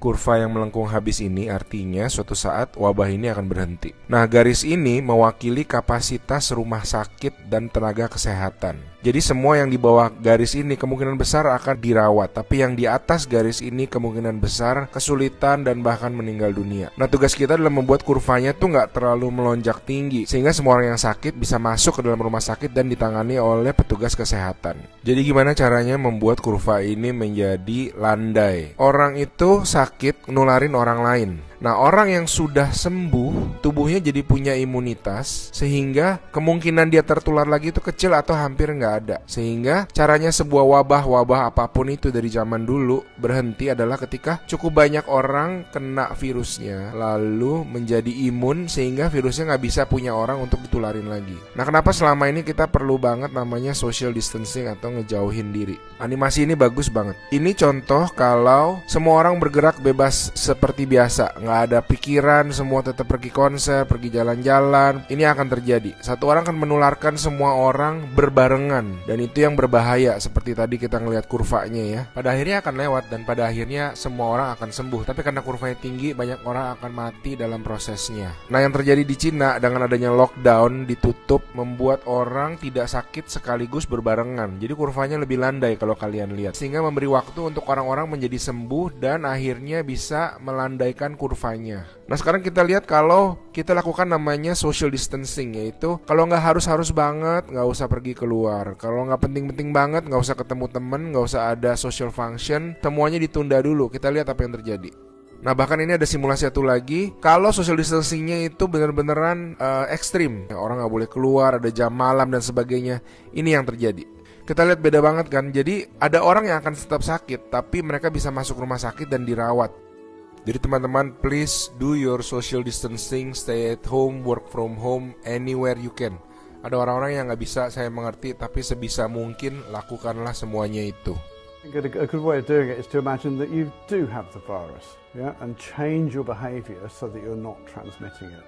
Kurva yang melengkung habis ini artinya suatu saat wabah ini akan berhenti. Nah, garis ini mewakili kapasitas rumah sakit dan tenaga kesehatan. Jadi semua yang di bawah garis ini kemungkinan besar akan dirawat, tapi yang di atas garis ini kemungkinan besar kesulitan dan bahkan meninggal dunia. Nah, tugas kita adalah membuat kurvanya tuh nggak terlalu melonjak tinggi, sehingga semua orang yang sakit bisa masuk ke dalam rumah sakit dan ditangani oleh petugas kesehatan. Jadi gimana caranya membuat kurva ini menjadi landai? Orang itu sakit nularin orang lain. Nah, orang yang sudah sembuh, tubuhnya jadi punya imunitas, sehingga kemungkinan dia tertular lagi itu kecil atau hampir nggak ada. Sehingga caranya sebuah wabah apapun itu dari zaman dulu berhenti adalah ketika cukup banyak orang kena virusnya, lalu menjadi imun sehingga virusnya nggak bisa punya orang untuk ditularin lagi. Nah, kenapa selama ini kita perlu banget namanya social distancing atau ngejauhin diri? Animasi ini bagus banget. Ini contoh kalau semua orang bergerak bebas seperti biasa, nggak ada pikiran, semua tetap pergi konser, pergi jalan-jalan. Ini akan terjadi. Satu orang akan menularkan semua orang berbarengan, dan itu yang berbahaya. Seperti tadi kita ngelihat kurvanya ya. Pada akhirnya akan lewat dan pada akhirnya semua orang akan sembuh. Tapi karena kurvanya tinggi, banyak orang akan mati dalam prosesnya. Nah, yang terjadi di Cina dengan adanya lockdown, ditutup, membuat orang tidak sakit sekaligus berbarengan. Jadi kurvanya lebih landai kalau kalian lihat, sehingga memberi waktu untuk orang-orang menjadi sembuh dan akhirnya bisa melandaikan kurvanya. Nah, sekarang kita lihat kalau kita lakukan namanya social distancing, yaitu kalau nggak harus banget nggak usah pergi keluar, kalau nggak penting-penting banget nggak usah ketemu temen, nggak usah ada social function, semuanya ditunda dulu. Kita lihat apa yang terjadi. Nah, bahkan ini ada simulasi satu lagi. Kalau social distancingnya itu benar-beneran ekstrim, orang nggak boleh keluar, ada jam malam dan sebagainya. Ini yang terjadi. Kita lihat beda banget kan. Jadi ada orang yang akan tetap sakit, tapi mereka bisa masuk rumah sakit dan dirawat. Jadi teman-teman, please do your social distancing, stay at home, work from home, anywhere you can. Ada orang-orang yang nggak bisa, saya mengerti, tapi sebisa mungkin lakukanlah semuanya itu. A good way of doing it is to imagine that you do have the virus, yeah, and change your behavior so that you're not transmitting it.